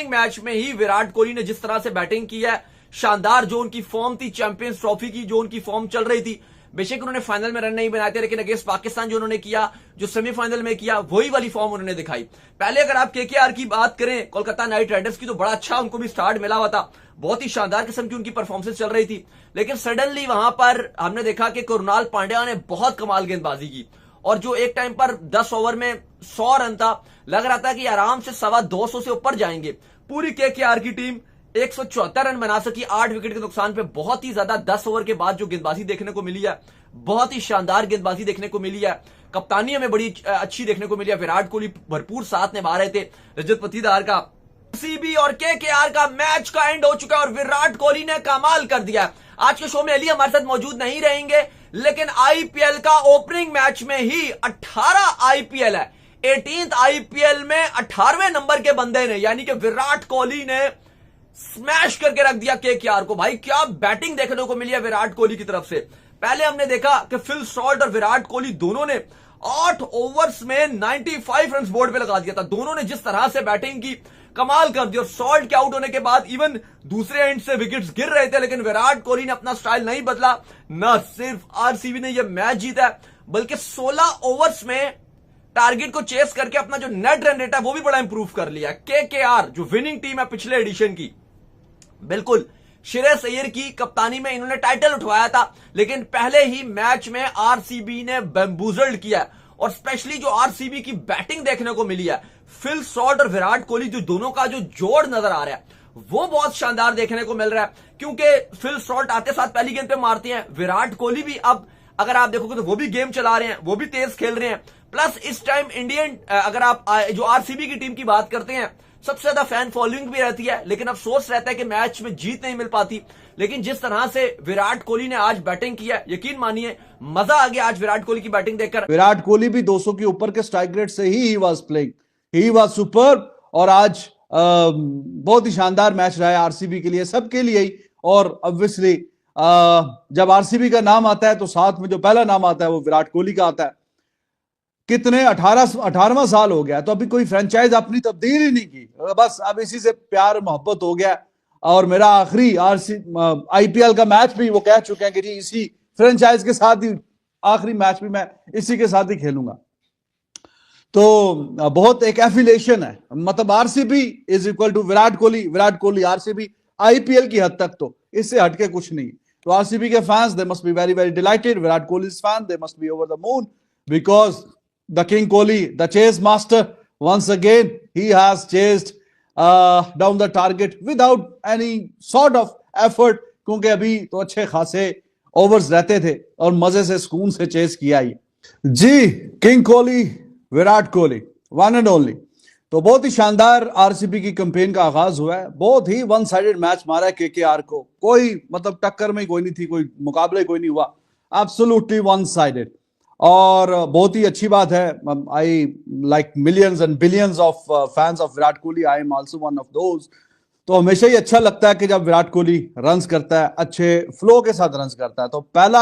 Opening match में ही विराट कोहली ने जिस तरह से बैटिंग की है, शानदार जो उनकी फॉर्म थी, चैंपियंस ट्रॉफी की जो उनकी फॉर्म चल रही थी, बेशक उन्होंने फाइनल में रन नहीं बनाए थे, लेकिन अगेंस्ट पाकिस्तान जो उन्होंने किया, जो सेमीफाइनल में किया, वही वाली फॉर्म उन्होंने दिखाई। पहले अगर आप केकेआर की बात करें, कोलकाता नाइट राइडर्स की, तो बड़ा अच्छा उनको भी स्टार्ट मिला हुआ था, बहुत ही शानदार किस्म की उनकी परफॉर्मेंस चल रही थी, लेकिन सडनली वहां पर हमने देखा कि कुणाल पांड्या ने बहुत कमाल गेंदबाजी की, और जो एक टाइम पर 10 ओवर में 100 रन था, लग रहा था कि आराम से 250 से ऊपर जाएंगे। पूरी केकेआर की टीम 174 रन बना सकी 8 विकेट के नुकसान पे। बहुत ही ज्यादा 10 ओवर के बाद जो गेंदबाजी देखने को मिली है, बहुत ही शानदार गेंदबाजी देखने को मिली है। कप्तानी हमें बड़ी अच्छी देखने को मिली है। विराट कोहली भरपूर साथ निभा रहे थे रजत पाटीदार का। सीबी और केकेआर का मैच का एंड हो चुका है और विराट कोहली ने कमाल कर दिया। आज के शो में अली हमारे साथ मौजूद नहीं रहेंगे, लेकिन आईपीएल का ओपनिंग मैच में ही 18 आईपीएल है, 18th आईपीएल में 18वें नंबर के बंदे ने, यानी कि विराट कोहली ने स्मैश करके रख दिया केकेआर को। भाई क्या बैटिंग देखने को मिली है विराट कोहली की तरफ से। पहले हमने देखा कि फिल सॉल्ट और विराट कोहली दोनों ने 8 ओवर्स में 95 रन बोर्ड पे लगा दिया था। दोनों ने जिस तरह से बैटिंग की, कमाल कर दिया। और सॉल्ट के आउट होने के बाद इवन दूसरे एंड से विकेट्स गिर रहे थे, लेकिन विराट कोहली ने अपना स्टाइल नहीं बदला। न सिर्फ आरसीबी ने यह मैच जीता, बल्कि 16 ओवर्स में टारगेट को चेस करके अपना जो नेट रन रेट है वो भी बड़ा इंप्रूव कर लिया। केकेआर जो विनिंग टीम है पिछले एडिशन की, बिल्कुल श्रेयस अय्यर की कप्तानी में इन्होंने टाइटल उठवाया था, लेकिन पहले ही मैच में आरसीबी ने बैम्बूजल्ड किया। और स्पेशली जो आरसीबी की बैटिंग देखने को मिली है, फिल सॉल्ट और विराट कोहली जो दोनों का जो जोड़ नजर आ रहा है, वो बहुत शानदार देखने को मिल रहा है। क्योंकि फिल सॉल्ट आते साथ पहली गेंद पे मारते हैं, विराट कोहली भी अब अगर आप देखोगे तो वो भी गेम चला रहे हैं, वो भी तेज खेल रहे हैं। प्लस इस टाइम इंडियन अगर आप जो आरसीबी की टीम की बात करते हैं, सबसे ज्यादा फैन फॉलोइंग भी रहती है, लेकिन अफसोस रहता है कि मैच में जीत नहीं मिल पाती। लेकिन जिस तरह से विराट कोहली ने आज बैटिंग किया, यकीन मानिए मजा आ गया आज विराट कोहली की बैटिंग देखकर। विराट कोहली भी 200 के ऊपर के स्ट्राइक रेट से he was playing, he was super. और आज बहुत ही शानदार मैच रहा है आरसीबी के लिए, सबके लिए ही। और ऑब्वियसली जब आरसीबी का नाम आता है तो साथ में जो पहला नाम आता है वो विराट कोहली का आता है। कितने 18वां साल हो गया, तो अभी कोई फ्रेंचाइज अपनी तब्दील ही नहीं की, बस अब इसी से प्यार मोहब्बत हो गया। और मेरा आखिरी आईपीएल का मैच भी वो कह चुके हैं कि जी इसी फ्रेंचाइज के साथ ही आखिरी मैच भी मैं इसी के साथ ही खेलूंगा। तो बहुत एक एफिलिएशन है, मतलब RCB is equal to Virat Kohli, Virat Kohli RCB, IPL की हद तक तो इससे हटके कुछ नहीं। तो आरसीबी के fans they must be very very dilated, Virat Kohli fan they must be over the moon, because the King Kohli, the chase master, once again he has chased down the target without any sort of effort, क्योंकि अभी तो अच्छे खासे overs रहते थे और मजे से सुकून से चेस किया ही जी। King Kohli, Virat Kohli, one and only. तो बहुत ही शानदार आरसीबी की कैंपेन का आगाज हुआ है। बहुत ही वन साइडेड मैच मारा है केकेआर को, कोई मतलब टक्कर में कोई नहीं थी, कोई मुकाबले कोई नहीं हुआ, एब्सोल्युटली वन साइडेड। और बहुत ही अच्छी बात है। I like millions and billions of fans of Virat Kohli, I am also one of those. तो हमेशा ही अच्छा लगता है कि जब विराट कोहली रन्स करता है, अच्छे फ्लो के साथ रन्स करता है। तो पहला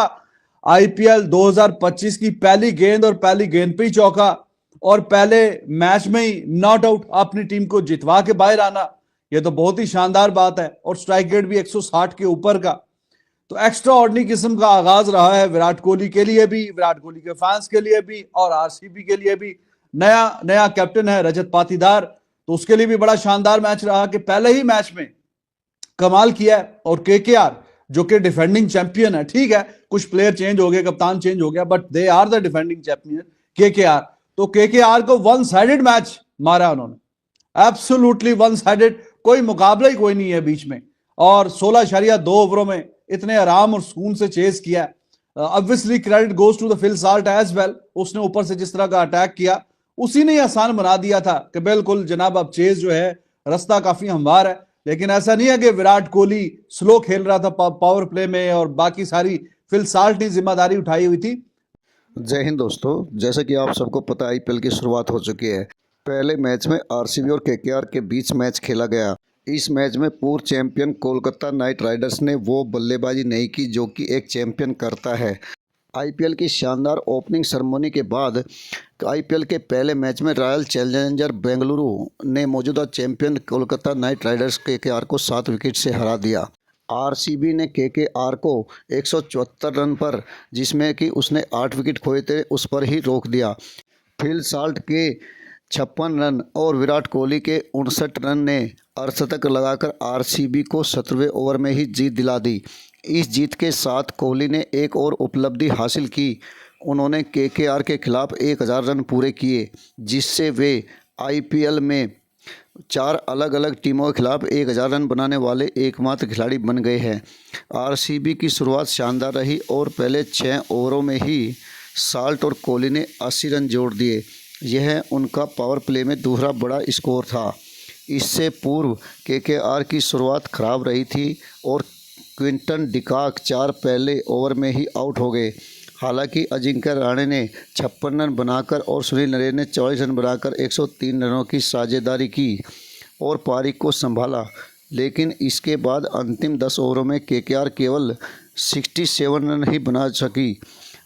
आईपीएल 2025 की पहली गेंद और पहली गेंद पे ही चौका, और पहले मैच में ही नॉट आउट अपनी टीम को जितवा के बाहर आना, यह तो बहुत ही शानदार बात है। और स्ट्राइक रेट भी 160 के ऊपर का। तो एक्स्ट्रा ऑर्डिनरी किस्म का आगाज रहा है विराट कोहली के लिए भी, विराट कोहली के फैंस के लिए भी, और आरसीबी के लिए भी। नया कैप्टन है रजत पाटीदार, तो उसके लिए भी बड़ा शानदार मैच रहा कि पहले ही मैच में कमाल किया है। और केकेआर जो कि डिफेंडिंग चैंपियन है, ठीक है कुछ प्लेयर चेंज हो गए, कप्तान चेंज हो गया, but they are the defending champion KKR. तो केकेआर को वन साइडेड मैच मारा उन्होंने, एब्सोल्युटली वन साइडेड, कोई मुकाबला ही कोई नहीं है बीच में। और 16.2 ओवरों में इतने आराम और सुकून से चेस किया। Obviously credit goes to the Phil Salt as well, उसने ऊपर से जिस तरह का अटैक किया उसी ने आसान बना दिया था कि बिल्कुल जनाब अब चेस जो है रास्ता काफी हमवार है। लेकिन ऐसा नहीं है कि विराट कोहली स्लो खेल रहा था पावर प्ले में और बाकी सारी फिल सॉल्ट ने जिम्मेदारी उठाई हुई थी। जय हिंद दोस्तों, जैसे कि आप सबको पता है आईपीएल की शुरुआत हो चुकी है। पहले मैच में आरसीबी और केकेआर के बीच मैच खेला गया। इस मैच में पूर्व चैंपियन कोलकाता नाइट राइडर्स ने वो बल्लेबाजी नहीं की जो कि एक चैंपियन करता है। आईपीएल की शानदार ओपनिंग सेरेमनी के बाद आईपीएल के पहले मैच में रॉयल चैलेंजर बेंगलुरु ने मौजूदा champion Kolkata night Riders KKR को 7 विकेट से हरा दिया। आरसीबी ने केकेआर को 174 रन पर, जिसमें कि उसने 8 विकेट खोए थे, उस पर ही रोक दिया। फिल साल्ट के 56 रन और विराट कोहली के 59 रन ने अर्धशतक लगाकर आरसीबी को 17वें ओवर में ही जीत दिला दी। इस जीत के साथ कोहली ने एक और उपलब्धि हासिल की। उन्होंने केकेआर के खिलाफ 1000 रन पूरे किए, जिससे वे आईपीएल में 4 अलग अलग टीमों के खिलाफ 1000 रन बनाने वाले एकमात्र खिलाड़ी बन गए हैं। आरसीबी की शुरुआत शानदार रही और पहले 6 ओवरों में ही साल्ट और कोहली ने 80 रन जोड़ दिए। यह उनका पावर प्ले में दूसरा बड़ा स्कोर था। इससे पूर्व केकेआर की शुरुआत खराब रही थी और क्विंटन डिकॉक 4 पहले ओवर में ही आउट हो गए। हालांकि अजिंक्य रहाणे ने 56 रन बनाकर और सुनील नरेन ने 44 रन बनाकर 103 रनों की साझेदारी की और पारी को संभाला, लेकिन इसके बाद अंतिम 10 ओवरों में केकेआर केवल 67 रन ही बना सकी।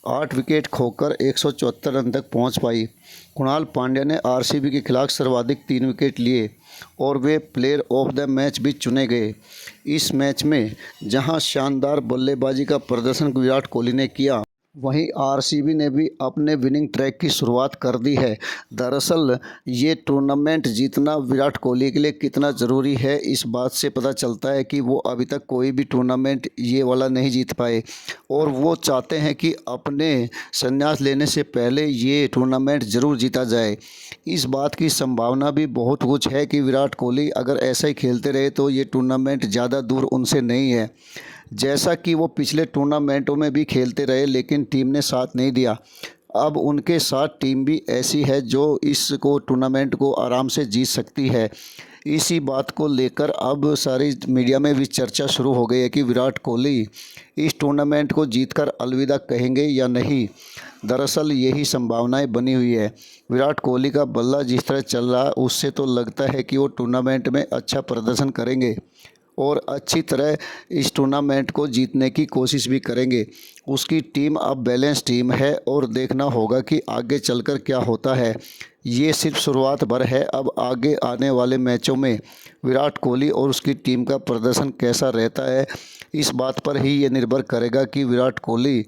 8 विकेट खोकर 174 रन तक पहुंच पाई। कुणाल पांड्या ने आरसीबी के खिलाफ सर्वाधिक 3 विकेट लिए और वे प्लेयर ऑफ द मैच भी चुने गए। इस मैच में जहां शानदार बल्लेबाजी का प्रदर्शन विराट कोहली ने किया, वहीं आरसीबी ने भी अपने विनिंग ट्रैक की शुरुआत कर दी है। दरअसल ये टूर्नामेंट जीतना विराट कोहली के लिए कितना ज़रूरी है, इस बात से पता चलता है कि वो अभी तक कोई भी टूर्नामेंट ये वाला नहीं जीत पाए और वो चाहते हैं कि अपने संन्यास लेने से पहले ये टूर्नामेंट ज़रूर जीता जाए। इस बात की संभावना भी बहुत कुछ है कि विराट कोहली अगर ऐसा ही खेलते रहे तो ये टूर्नामेंट ज़्यादा दूर उनसे नहीं है। जैसा कि वो पिछले टूर्नामेंटों में भी खेलते रहे, लेकिन टीम ने साथ नहीं दिया। अब उनके साथ टीम भी ऐसी है जो इसको टूर्नामेंट को आराम से जीत सकती है। इसी बात को लेकर अब सारी मीडिया में भी चर्चा शुरू हो गई है कि विराट कोहली इस टूर्नामेंट को जीतकर अलविदा कहेंगे या नहीं। दरअसल यही संभावनाएं बनी हुई है। विराट कोहली का बल्ला जिस तरह चल रहा है उससे तो लगता है कि वो टूर्नामेंट में अच्छा प्रदर्शन करेंगे और अच्छी तरह इस टूर्नामेंट को जीतने की कोशिश भी करेंगे। उसकी टीम अब बैलेंस टीम है और देखना होगा कि आगे चलकर क्या होता है। ये सिर्फ शुरुआत भर है। अब आगे आने वाले मैचों में विराट कोहली और उसकी टीम का प्रदर्शन कैसा रहता है, इस बात पर ही ये निर्भर करेगा कि विराट कोहली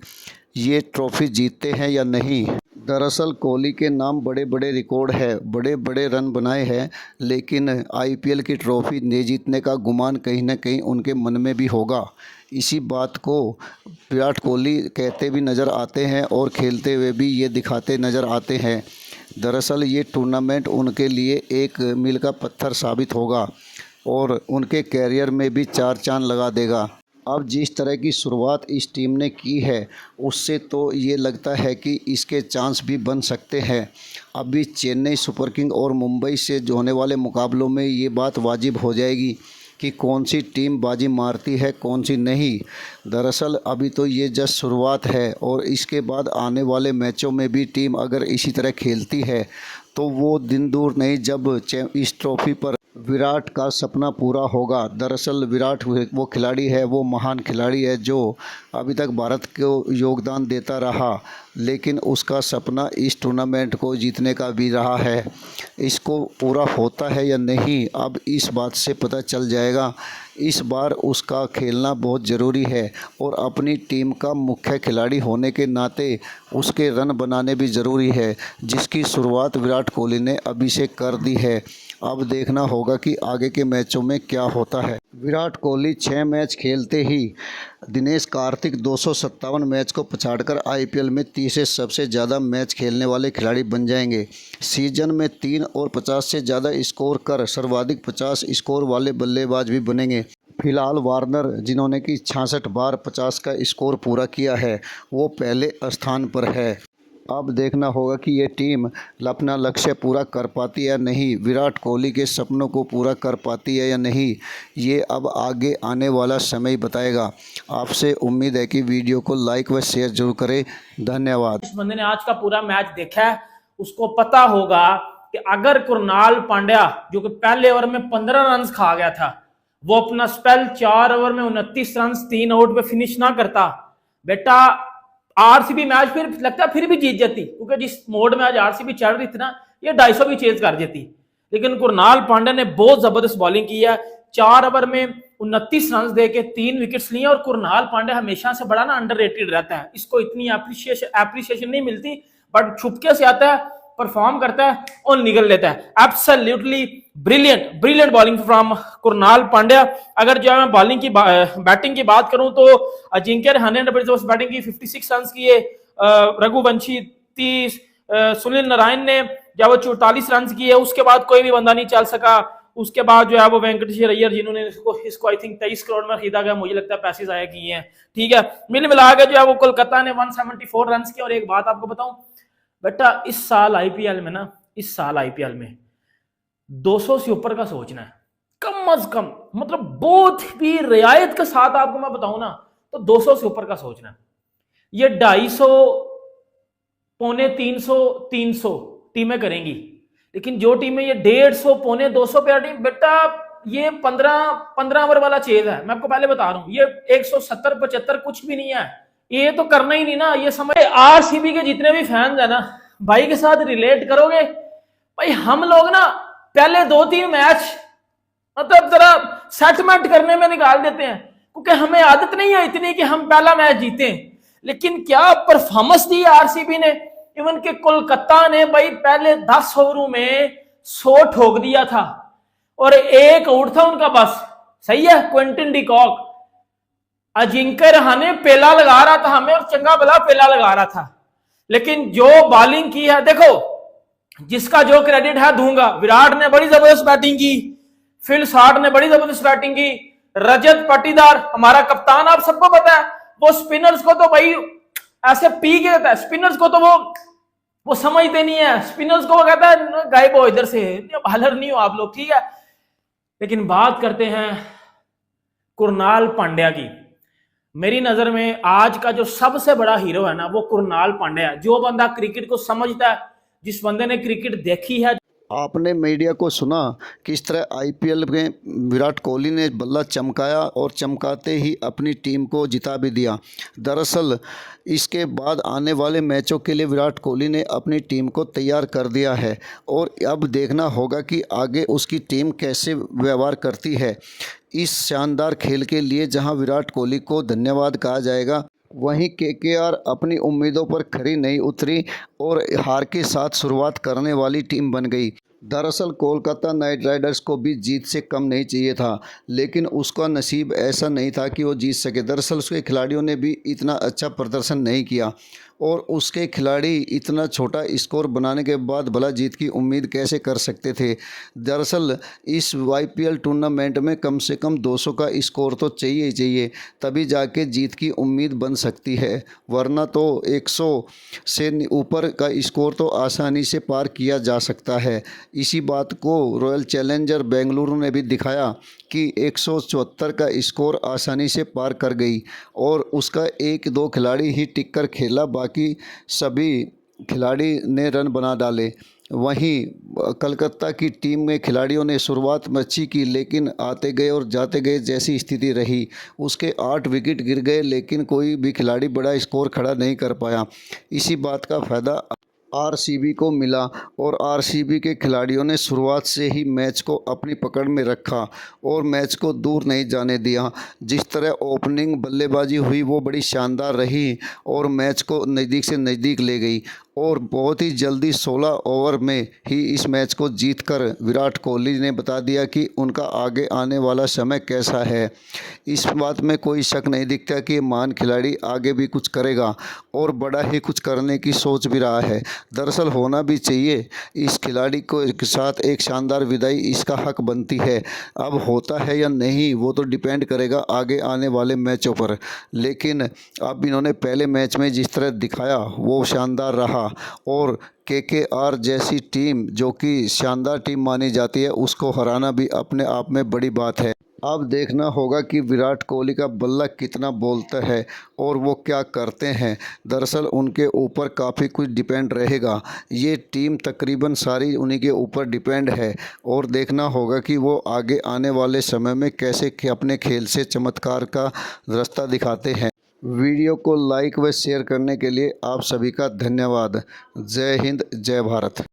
ये ट्रॉफी जीतते हैं या नहीं। दरअसल कोहली के नाम बड़े बड़े रिकॉर्ड है, बड़े बड़े रन बनाए हैं, लेकिन आईपीएल की ट्रॉफी नहीं जीतने का गुमान कहीं ना कहीं उनके मन में भी होगा। इसी बात को विराट कोहली कहते भी नज़र आते हैं और खेलते हुए भी ये दिखाते नज़र आते हैं। दरअसल ये टूर्नामेंट उनके लिए एक मील का पत्थर साबित होगा और उनके कैरियर में भी 4 चांद लगा देगा। अब जिस तरह की शुरुआत इस टीम ने की है उससे तो ये लगता है कि इसके चांस भी बन सकते हैं। अभी चेन्नई सुपर किंग और मुंबई से जो होने वाले मुकाबलों में ये बात वाजिब हो जाएगी कि कौन सी टीम बाजी मारती है कौन सी नहीं। दरअसल अभी तो ये जस्ट शुरुआत है और इसके बाद आने वाले मैचों में भी टीम अगर इसी तरह खेलती है तो वो दिन दूर नहीं जब इस ट्रॉफी पर विराट का सपना पूरा होगा। दरअसल विराट वो खिलाड़ी है, वो महान खिलाड़ी है जो अभी तक भारत को योगदान देता रहा, लेकिन उसका सपना इस टूर्नामेंट को जीतने का भी रहा है। इसको पूरा होता है या नहीं, अब इस बात से पता चल जाएगा। इस बार उसका खेलना बहुत ज़रूरी है और अपनी टीम का मुख्य खिलाड़ी होने के नाते उसके रन बनाने भी ज़रूरी है, जिसकी शुरुआत विराट कोहली ने अभी से कर दी है। अब देखना होगा कि आगे के मैचों में क्या होता है। विराट कोहली 6 मैच खेलते ही दिनेश कार्तिक 257 मैच को पछाड़कर आईपीएल में तीसरे सबसे ज़्यादा मैच खेलने वाले खिलाड़ी बन जाएंगे। सीजन में 3 और 50 से ज़्यादा स्कोर कर सर्वाधिक 50 स्कोर वाले बल्लेबाज भी बनेंगे। फिलहाल वार्नर जिन्होंने कि 66 बार 50 का स्कोर पूरा किया है, वो पहले स्थान पर है। अब देखना होगा कि ये टीम अपना लक्ष्य पूरा कर पाती है या नहीं, विराट कोहली के सपनों को पूरा कर पाती है या नहीं, ये अब आगे आने वाला समय बताएगा। आपसे उम्मीद है कि वीडियो को लाइक व शेयर जरूर करें। धन्यवाद। इस बंदे ने आज का पूरा मैच देखा है, उसको पता होगा कि अगर कुणाल पांड्या जो कि पहले ओवर में 15 रन खा गया था, वो अपना स्पेल 4 ओवर में 29 रन 3 आउट पे फिनिश ना करता, बेटा आरसीबी मैच फिर लगता है फिर भी जीत जाती, क्योंकि जिस मोड में आज आरसीबी चल रही थी ना, ये 250 भी चेज कर देती। लेकिन कुरनाल पांड्या ने बहुत जबरदस्त बॉलिंग की है। 4 ओवर में 29 रन दे के 3 विकेट्स लिए। और कुरनाल पांड्या हमेशा से बड़ा ना अंडररेटेड रहता है, इसको इतनी एप्रिसिएशन नहीं मिलती, बट छुपके से आता है, परफॉर्म करता है और निकल लेता है। Absolutely brilliant bowling from Krunal Pandya. अगर जो है मैं बॉलिंग की बैटिंग की बात करूं तो अजिंक्य रहाणे ने जबरदस्त बैटिंग की, 56 रन किए। रघुवंशी 30, सुनील नारायण ने जब वो 44 रन किए, उसके बाद कोई भी बंदा नहीं चल सका। उसके बाद जो है वो वेंकटेश अय्यर जिन्होंने इसको आई थिंक 23 करोड़ में खरीदा गया, मुझे लगता है पैसे जाया किए हैं। ठीक है, मिल मिला के जो है वो कोलकाता ने 174 रन किए। और एक बात आपको बताऊं बेटा, इस साल आईपीएल में 200 से ऊपर का सोचना है कम अज कम, मतलब बहुत भी रियायत के साथ आपको मैं बताऊं ना तो 200 से ऊपर का सोचना है। ये 250, पौने 300 टीमें करेंगी, लेकिन जो टीमें ये 150, पौने 200 पे टीम, बेटा ये 15 ओवर वाला चेज है। मैं आपको पहले बता रहा हूं, ये 170 75 कुछ भी नहीं है, ये तो करना ही नहीं ना। ये समझ, आरसीबी के जितने भी फैंस है ना भाई के साथ रिलेट करोगे भाई। हम लोग ना पहले 2-3 मैच मतलब जरा सेटलमेंट करने में निकाल देते हैं, क्योंकि हमें आदत नहीं है इतनी कि हम पहला मैच जीते। लेकिन क्या परफॉर्मेंस दी आरसीबी ने। इवन के कोलकाता ने भाई पहले 10 ओवरों में 100 ठोक दिया था और एक आउट था उनका बस। सही है, क्विंटन डिकॉक, अजिंक्य रहाणे पेला लगा रहा था हमें, और चंगा भला पेला लगा रहा था। लेकिन जो बॉलिंग की है, देखो जिसका जो क्रेडिट है दूंगा। विराट ने बड़ी जबरदस्त बैटिंग की, फिल शॉर्ट ने बड़ी जबरदस्त बैटिंग की, रजत पाटीदार हमारा कप्तान, आप सबको पता है वो स्पिनर्स को तो भाई ऐसे पी के देता है। स्पिनर्स को तो वो समझते नहीं है, स्पिनर्स को वो कहता है गायब हो इधर से, बॉलर नहीं हो आप लोग, ठीक है। लेकिन बात करते हैं कुरनाल पांड्या की। मेरी नजर में आज का जो सबसे बड़ा हीरो है ना वो कुरनाल पांड्या है। जो बंदा क्रिकेट को समझता है, जिस बंदे ने क्रिकेट देखी है। आपने मीडिया को सुना किस तरह आईपीएल में विराट कोहली ने बल्ला चमकाया और चमकाते ही अपनी टीम को जिता भी दिया। दरअसल इसके बाद आने वाले मैचों के लिए विराट कोहली ने अपनी टीम को तैयार कर दिया है और अब देखना होगा कि आगे उसकी टीम कैसे व्यवहार करती है। इस शानदार खेल के लिए जहां विराट कोहली को धन्यवाद कहा जाएगा, वहीं केकेआर अपनी उम्मीदों पर खरी नहीं उतरी और हार के साथ शुरुआत करने वाली टीम बन गई। दरअसल कोलकाता नाइट राइडर्स को भी जीत से कम नहीं चाहिए था, लेकिन उसका नसीब ऐसा नहीं था कि वो जीत सके। दरअसल उसके खिलाड़ियों ने भी इतना अच्छा प्रदर्शन नहीं किया और उसके खिलाड़ी इतना छोटा स्कोर बनाने के बाद भला जीत की उम्मीद कैसे कर सकते थे। दरअसल इस आईपीएल टूर्नामेंट में कम से कम 200 का स्कोर तो चाहिए ही चाहिए, तभी जाके जीत की उम्मीद बन सकती है, वरना तो 100 से ऊपर का स्कोर तो आसानी से पार किया जा सकता है। इसी बात को रॉयल चैलेंजर बेंगलुरु ने भी दिखाया कि 174 का स्कोर आसानी से पार कर गई और उसका 1-2 खिलाड़ी ही टिक कर खेला, बाकी सभी खिलाड़ी ने रन बना डाले। वहीं कलकत्ता की टीम में खिलाड़ियों ने शुरुआत में अच्छी की, लेकिन आते गए और जाते गए जैसी स्थिति रही, उसके 8 विकेट गिर गए, लेकिन कोई भी खिलाड़ी बड़ा स्कोर खड़ा नहीं कर पाया। इसी बात का फ़ायदा आरसीबी को मिला और आरसीबी के खिलाड़ियों ने शुरुआत से ही मैच को अपनी पकड़ में रखा और मैच को दूर नहीं जाने दिया। जिस तरह ओपनिंग बल्लेबाजी हुई वो बड़ी शानदार रही और मैच को नज़दीक से नज़दीक ले गई और बहुत ही जल्दी 16 ओवर में ही इस मैच को जीतकर विराट कोहली ने बता दिया कि उनका आगे आने वाला समय कैसा है। इस बात में कोई शक नहीं दिखता कि महान खिलाड़ी आगे भी कुछ करेगा और बड़ा ही कुछ करने की सोच भी रहा है। दरअसल होना भी चाहिए, इस खिलाड़ी को एक साथ एक शानदार विदाई इसका हक बनती है। अब होता है या नहीं वो तो डिपेंड करेगा आगे आने वाले मैचों पर, लेकिन अब इन्होंने पहले मैच में जिस तरह दिखाया वो शानदार रहा और केकेआर जैसी टीम जो कि शानदार टीम मानी जाती है उसको हराना भी अपने आप में बड़ी बात है। अब देखना होगा कि विराट कोहली का बल्ला कितना बोलता है और वो क्या करते हैं। दरअसल उनके ऊपर काफ़ी कुछ डिपेंड रहेगा, ये टीम तकरीबन सारी उन्हीं के ऊपर डिपेंड है और देखना होगा कि वो आगे आने वाले समय में कैसे अपने खेल से चमत्कार का रास्ता दिखाते हैं। वीडियो को लाइक व शेयर करने के लिए आप सभी का धन्यवाद। जय हिंद, जय भारत।